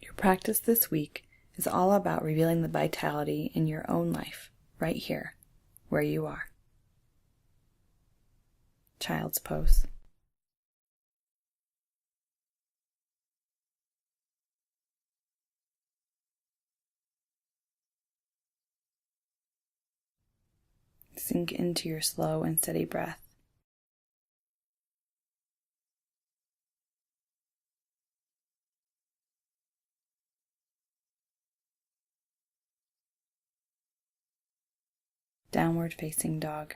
Your practice this week is all about revealing the vitality in your own life, right here, where you are. Child's pose. Sink into your slow and steady breath. Downward facing dog.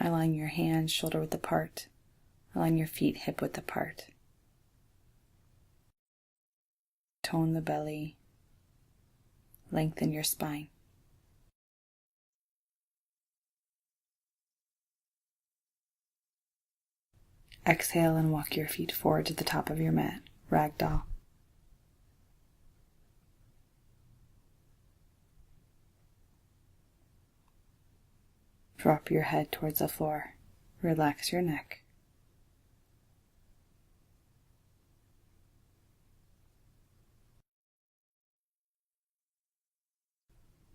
Align your hands shoulder width apart. Align your feet hip width apart. Tone the belly. Lengthen your spine. Exhale and walk your feet forward to the top of your mat. Ragdoll. Drop your head towards the floor. Relax your neck.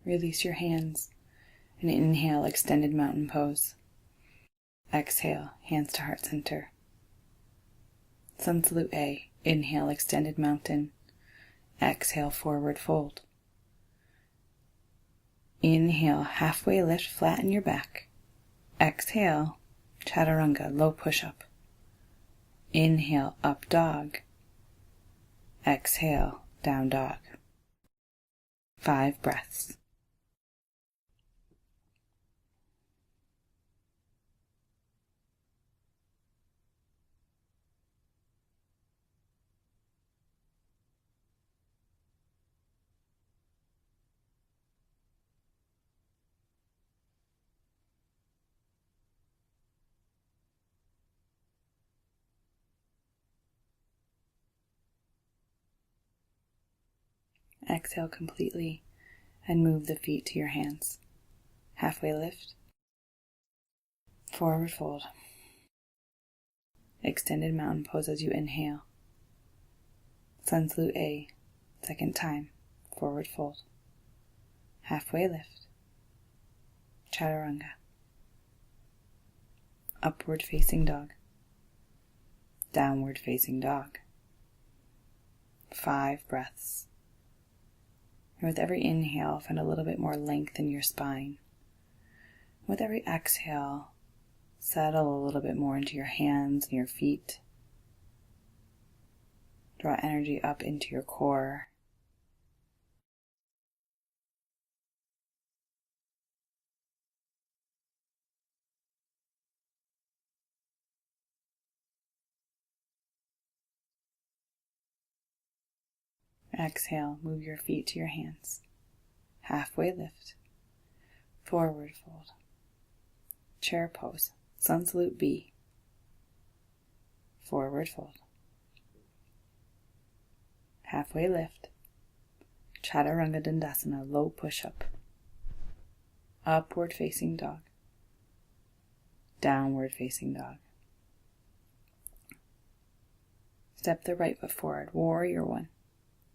Release your hands and inhale, extended mountain pose. Exhale, hands to heart center. Sun salute A. Inhale, extended mountain. Exhale, forward fold. Inhale, halfway lift, flatten your back. Exhale, chaturanga, low push-up. Inhale, up dog. Exhale, down dog. 5 breaths. Exhale completely and move the feet to your hands. Halfway lift. Forward fold. Extended mountain pose as you inhale. Sun salute A. Second time. Forward fold. Halfway lift. Chaturanga. Upward facing dog. Downward facing dog. 5 breaths. And with every inhale, find a little bit more length in your spine. With every exhale, settle a little bit more into your hands and your feet. Draw energy up into your core. Exhale, move your feet to your hands. Halfway lift. Forward fold. Chair pose. Sun salute B. Forward fold. Halfway lift. Chaturanga Dandasana, low push-up. Upward facing dog. Downward facing dog. Step the right foot forward. Warrior 1.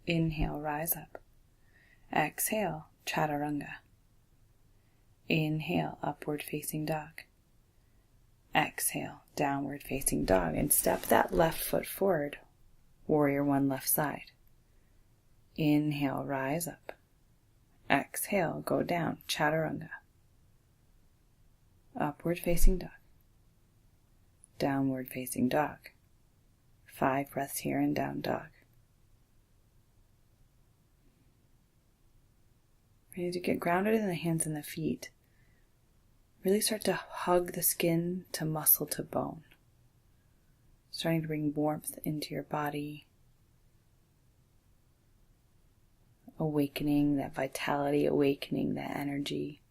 Inhale, rise up. Exhale, chaturanga. Inhale, upward facing dog. Exhale, downward facing dog. And step that left foot forward. Warrior 1, left side. Inhale, rise up. Exhale, go down, chaturanga. Upward facing dog. Downward facing dog. 5 breaths here and down dog. Ready to get grounded in the hands and the feet. Really start to hug the skin to muscle to bone. Starting to bring warmth into your body. Awakening that vitality, awakening that energy.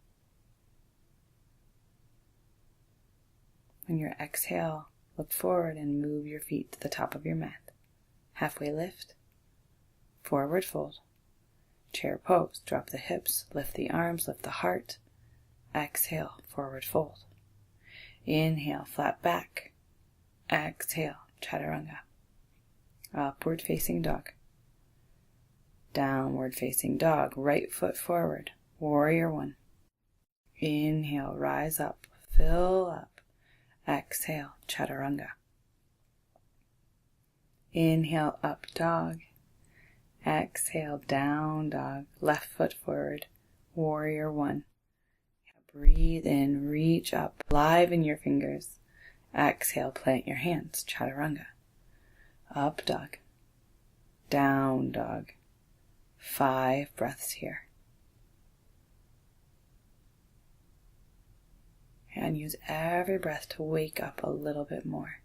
On your exhale, look forward and move your feet to the top of your mat. Halfway lift. Forward fold. Chair pose. Drop the hips, lift the arms, lift the heart. Exhale, forward fold. Inhale, flat back. Exhale, chaturanga. Upward facing dog. Downward facing dog. Right foot forward. Warrior one. Inhale, rise up, fill up. Exhale, chaturanga. Inhale, up dog. Exhale, down dog. Left foot forward. Warrior one. Breathe in, reach up, liven your fingers. Exhale, plant your hands, chaturanga. Up dog. Down dog. 5 breaths here. And use every breath to wake up a little bit more.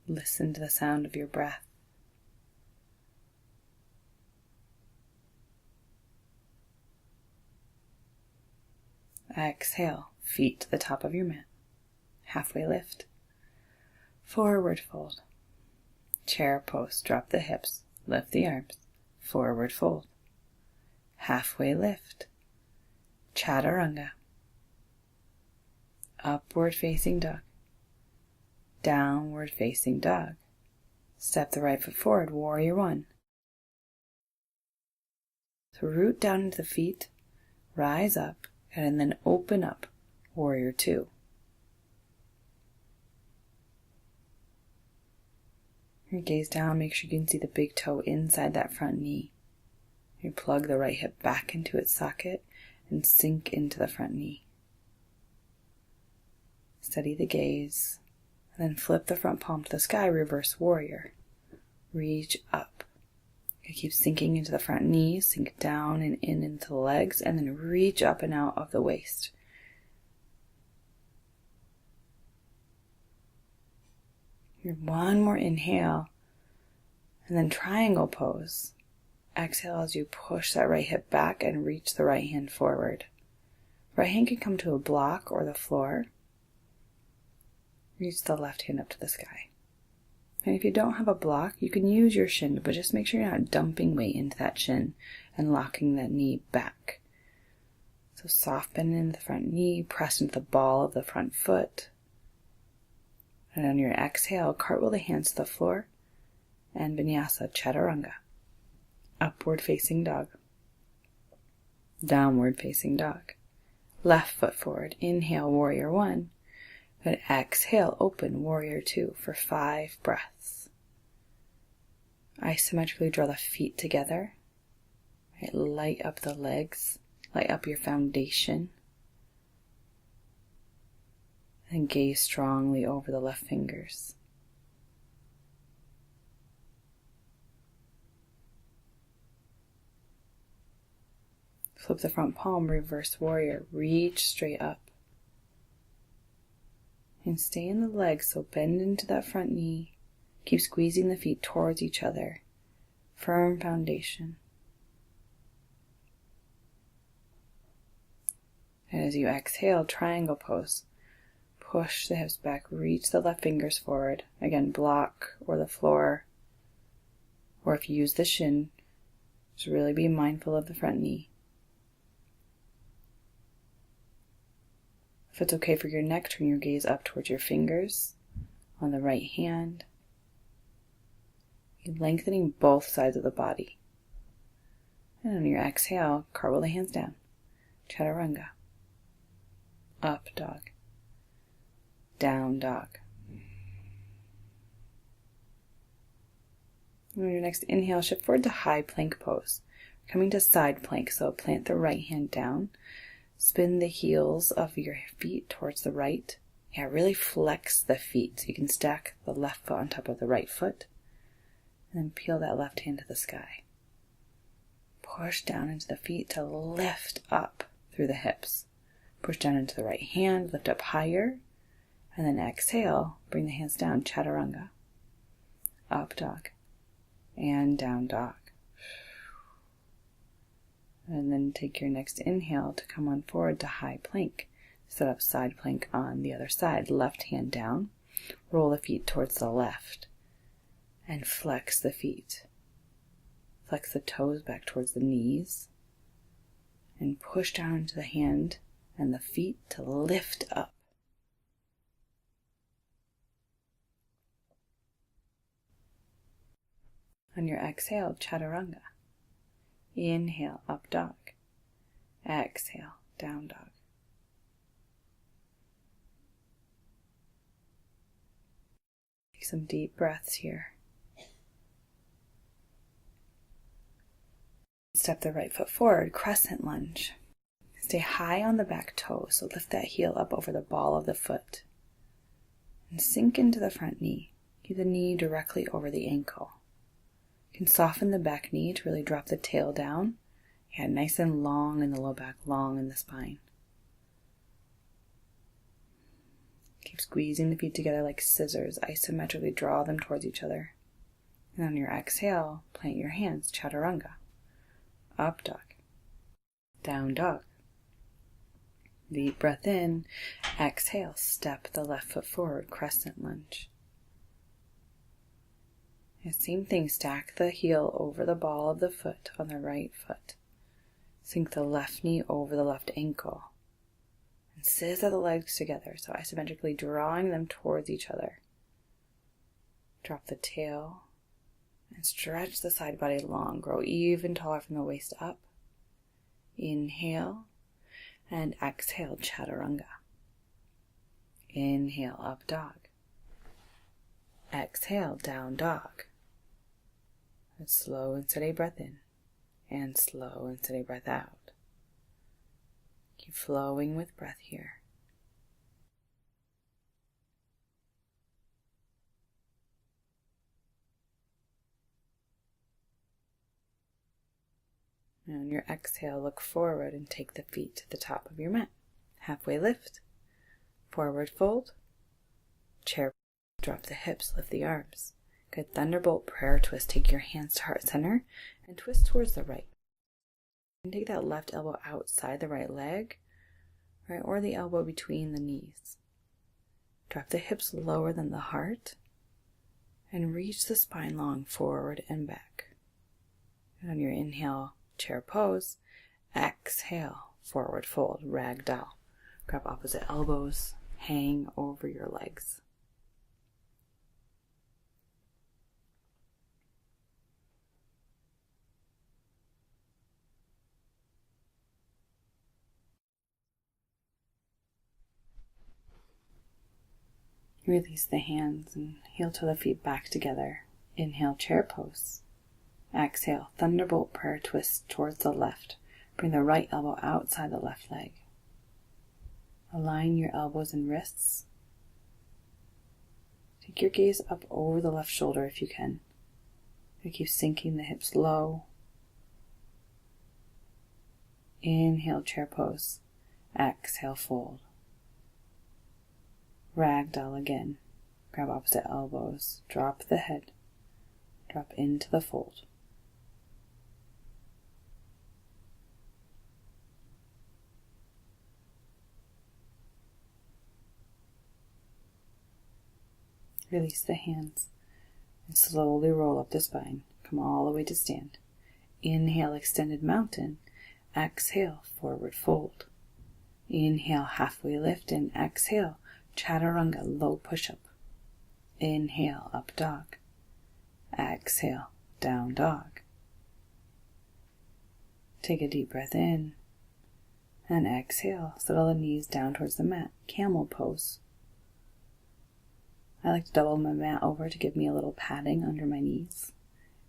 Listen to the sound of your breath. Exhale, feet to the top of your mat. Halfway lift. Forward fold. Chair pose, drop the hips, lift the arms. Forward fold. Halfway lift. Chaturanga. Upward facing dog. Downward facing dog. Step the right foot forward, warrior one. So root down into the feet, rise up, and then open up, warrior two. You gaze down, make sure you can see the big toe inside that front knee. You plug the right hip back into its socket and sink into the front knee. Steady the gaze, and then flip the front palm to the sky, reverse warrior. Reach up. You keep sinking into the front knee, sink down and in into the legs, and then reach up and out of the waist. One more inhale, and then triangle pose. Exhale as you push that right hip back and reach the right hand forward. Right hand can come to a block or the floor. Reach the left hand up to the sky. And if you don't have a block, you can use your shin, but just make sure you're not dumping weight into that shin and locking that knee back. So soft bend into the front knee, press into the ball of the front foot. And on your exhale, cartwheel the hands to the floor and vinyasa chaturanga. Upward facing dog. Downward facing dog. Left foot forward. Inhale, warrior one. And exhale, open, warrior two for 5 breaths. Isometrically draw the feet together. Right, light up the legs. Light up your foundation. And gaze strongly over the left fingers. Flip the front palm, reverse warrior. Reach straight up. And stay in the legs, so bend into that front knee. Keep squeezing the feet towards each other. Firm foundation. And as you exhale, triangle pose. Push the hips back, reach the left fingers forward. Again, block or the floor. Or if you use the shin, just really be mindful of the front knee. If it's okay for your neck, turn your gaze up towards your fingers on the right hand. You're lengthening both sides of the body. And on your exhale, cartwheel the hands down. Chaturanga. Up dog. Down dog. And on your next inhale, shift forward to high plank pose. Coming to side plank, so plant the right hand down. Spin the heels of your feet towards the right. Yeah, really flex the feet so you can stack the left foot on top of the right foot. And then peel that left hand to the sky. Push down into the feet to lift up through the hips. Push down into the right hand, lift up higher. And then exhale, bring the hands down, chaturanga. Up dog. And down dog. And then take your next inhale to come on forward to high plank. Set up side plank on the other side. Left hand down. Roll the feet towards the left. And flex the feet. Flex the toes back towards the knees. And push down into the hand and the feet to lift up. On your exhale, chaturanga. Inhale, up dog. Exhale, down dog. Take some deep breaths here. Step the right foot forward, crescent lunge. Stay high on the back toe, so lift that heel up over the ball of the foot. And sink into the front knee. Keep the knee directly over the ankle. You can soften the back knee to really drop the tail down. Yeah, nice and long in the low back, long in the spine. Keep squeezing the feet together like scissors. Isometrically draw them towards each other. And on your exhale, plant your hands, chaturanga. Up dog. Down dog. Deep breath in. Exhale, step the left foot forward, crescent lunge. And same thing, stack the heel over the ball of the foot on the right foot. Sink the left knee over the left ankle. And scissor the legs together, so isometrically drawing them towards each other. Drop the tail and stretch the side body long. Grow even taller from the waist up. Inhale and exhale, chaturanga. Inhale, up dog. Exhale, down dog. And slow and steady breath in. And slow and steady breath out. Keep flowing with breath here. And on your exhale, look forward and take the feet to the top of your mat. Halfway lift, forward fold, chair, drop the hips, lift the arms. Good thunderbolt prayer twist. Take your hands to heart center and twist towards the right. And take that left elbow outside the right leg, right, or the elbow between the knees. Drop the hips lower than the heart and reach the spine long forward and back. And on your inhale, chair pose. Exhale, forward fold, ragdoll. Grab opposite elbows, hang over your legs. Release the hands and heel to the feet back together. Inhale, chair pose. Exhale, thunderbolt prayer twist towards the left. Bring the right elbow outside the left leg. Align your elbows and wrists. Take your gaze up over the left shoulder if you can. And keep sinking the hips low. Inhale, chair pose. Exhale, fold. Ragdoll again. Grab opposite elbows. Drop the head. Drop into the fold. Release the hands and slowly roll up the spine. Come all the way to stand. Inhale, extended mountain. Exhale, forward fold. Inhale, halfway lift, and exhale, chaturanga, low push-up. Inhale, up dog. Exhale, down dog. Take a deep breath in. And exhale, settle the knees down towards the mat. Camel pose. I like to double my mat over to give me a little padding under my knees.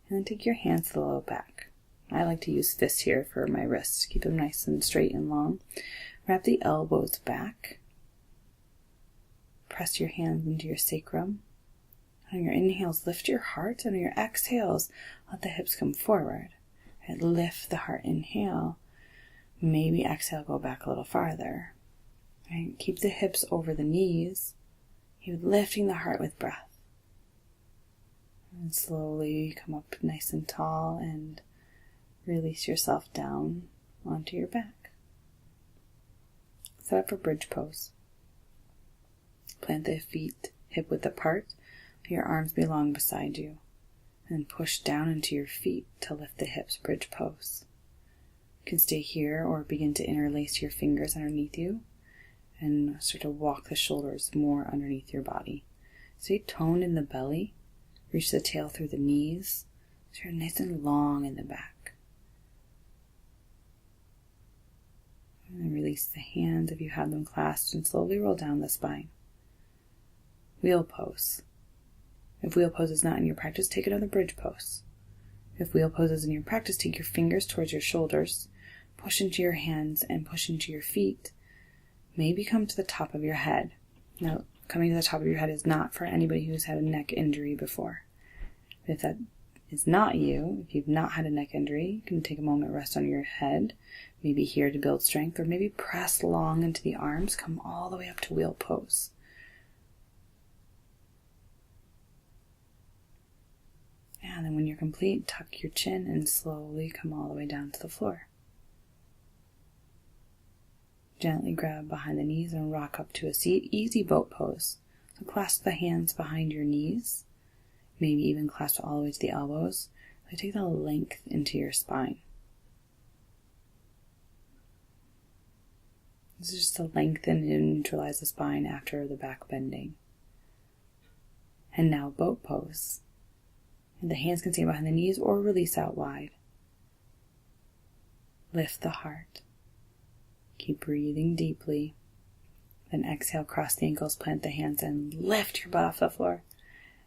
And then take your hands to the low back. I like to use fists here for my wrists. Keep them nice and straight and long. Wrap the elbows back. Press your hands into your sacrum. On your inhales, lift your heart. And on your exhales, let the hips come forward. And lift the heart, inhale. Maybe exhale, go back a little farther. Right? Keep the hips over the knees. You're lifting the heart with breath. And slowly come up nice and tall and release yourself down onto your back. Set up for bridge pose. Plant the feet hip width apart. Your arms belong beside you. And push down into your feet to lift the hips, bridge pose. You can stay here or begin to interlace your fingers underneath you and start to walk the shoulders more underneath your body. Stay toned in the belly. Reach the tail through the knees so you're nice and long in the back. And then release the hands if you have them clasped and slowly roll down the spine. Wheel pose. If wheel pose is not in your practice, take another bridge pose. If wheel pose is in your practice, take your fingers towards your shoulders, push into your hands and push into your feet. Maybe come to the top of your head. Now, coming to the top of your head is not for anybody who's had a neck injury before. If that is not you, if you've not had a neck injury, you can take a moment, rest on your head, maybe here to build strength, or maybe press long into the arms, come all the way up to wheel pose. And then when you're complete, tuck your chin and slowly come all the way down to the floor. Gently grab behind the knees and rock up to a seat. Easy boat pose. So clasp the hands behind your knees. Maybe even clasp all the way to the elbows. So take the length into your spine. This is just to lengthen and neutralize the spine after the back bending. And now boat pose. And the hands can stay behind the knees or release out wide. Lift the heart. Keep breathing deeply. Then exhale, cross the ankles, plant the hands, and lift your butt off the floor.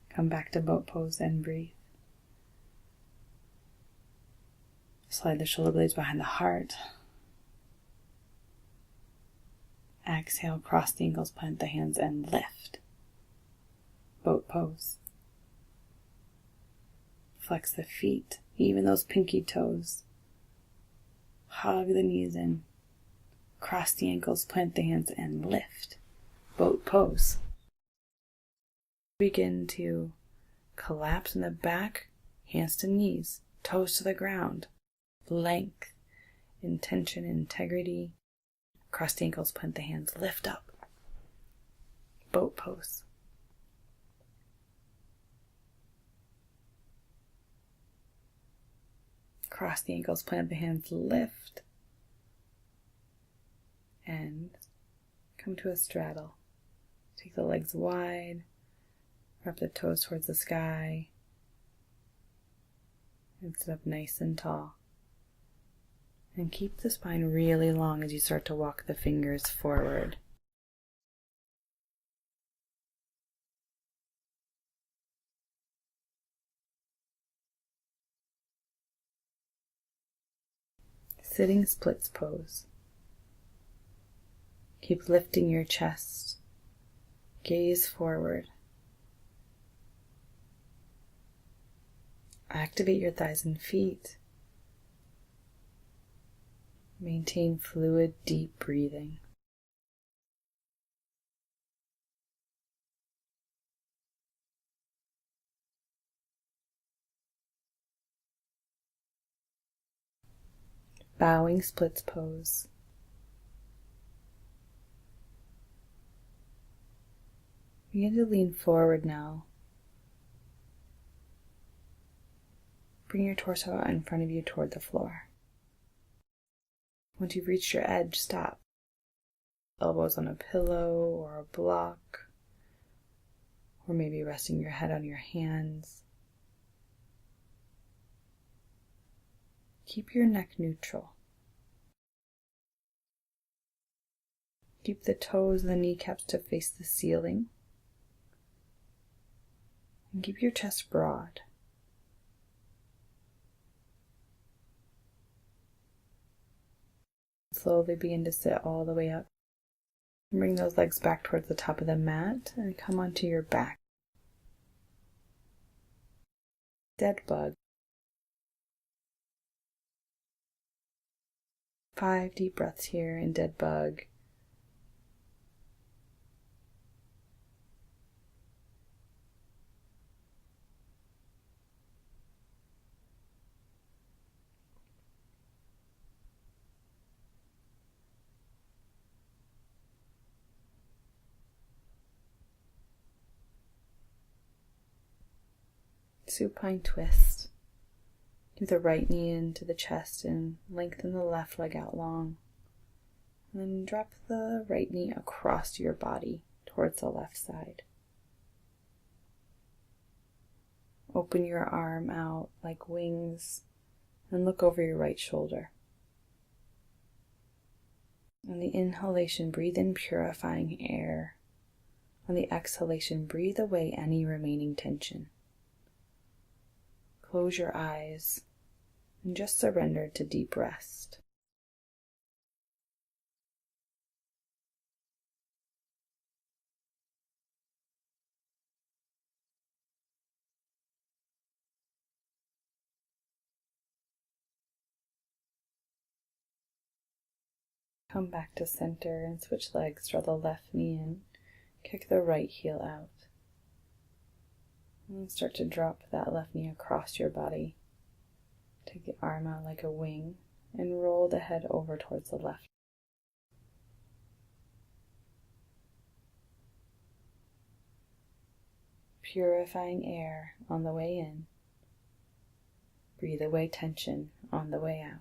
Come back to boat pose and breathe. Slide the shoulder blades behind the heart. Exhale, cross the ankles, plant the hands, and lift. Boat pose. Flex the feet, even those pinky toes. Hug the knees in. Cross the ankles, plant the hands, and lift. Boat pose. Begin to collapse in the back, hands to knees, toes to the ground. Length, intention, integrity. Cross the ankles, plant the hands, lift up. Boat pose. Cross the ankles, plant the hands, lift. And come to a straddle. Take the legs wide, wrap the toes towards the sky, and sit up nice and tall. And keep the spine really long as you start to walk the fingers forward. Sitting splits pose. Keep lifting your chest. Gaze forward. Activate your thighs and feet. Maintain fluid, deep breathing. Bowing splits pose. Begin to lean forward now. Bring your torso out in front of you toward the floor. Once you've reached your edge, stop. Elbows on a pillow or a block, or maybe resting your head on your hands. Keep your neck neutral. Keep the toes and the kneecaps to face the ceiling. And keep your chest broad. Slowly begin to sit all the way up. Bring those legs back towards the top of the mat and come onto your back. Dead bug. 5 deep breaths here in dead bug. Supine twist. Move the right knee into the chest and lengthen the left leg out long. And then drop the right knee across your body towards the left side. Open your arm out like wings and look over your right shoulder. On the inhalation, breathe in purifying air. On the exhalation, breathe away any remaining tension. Close your eyes and just surrender to deep rest. Come back to center and switch legs. Draw the left knee in. Kick the right heel out. And start to drop that left knee across your body. Take the arm out like a wing and roll the head over towards the left. Purifying air on the way in. Breathe away tension on the way out.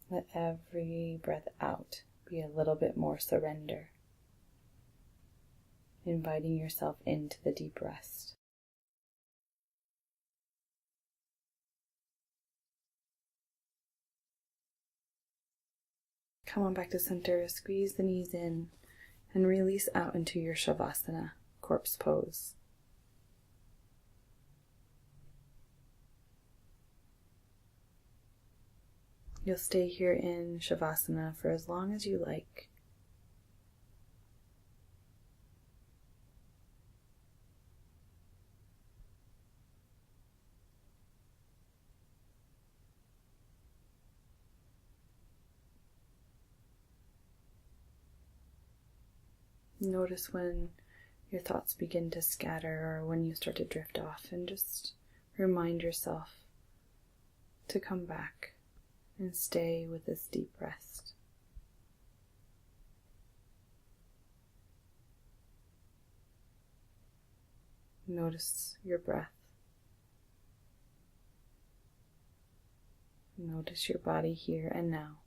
Let every breath out be a little bit more surrender, inviting yourself into the deep rest. Come on back to center, squeeze the knees in, and release out into your Shavasana, corpse pose. You'll stay here in Shavasana for as long as you like. Notice when your thoughts begin to scatter or when you start to drift off, and just remind yourself to come back and stay with this deep rest. Notice your breath. Notice your body here and now.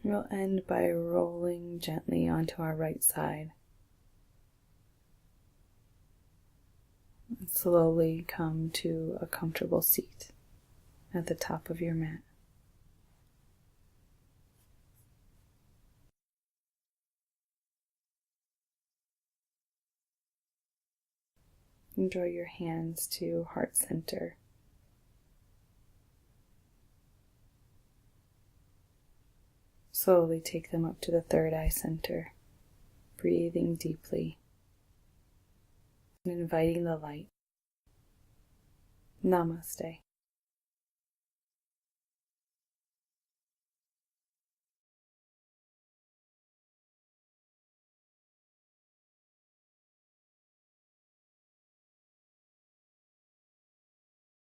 We'll end by rolling gently onto our right side. And slowly come to a comfortable seat at the top of your mat. And draw your hands to heart center. Slowly take them up to the third eye center, breathing deeply and inviting the light. Namaste.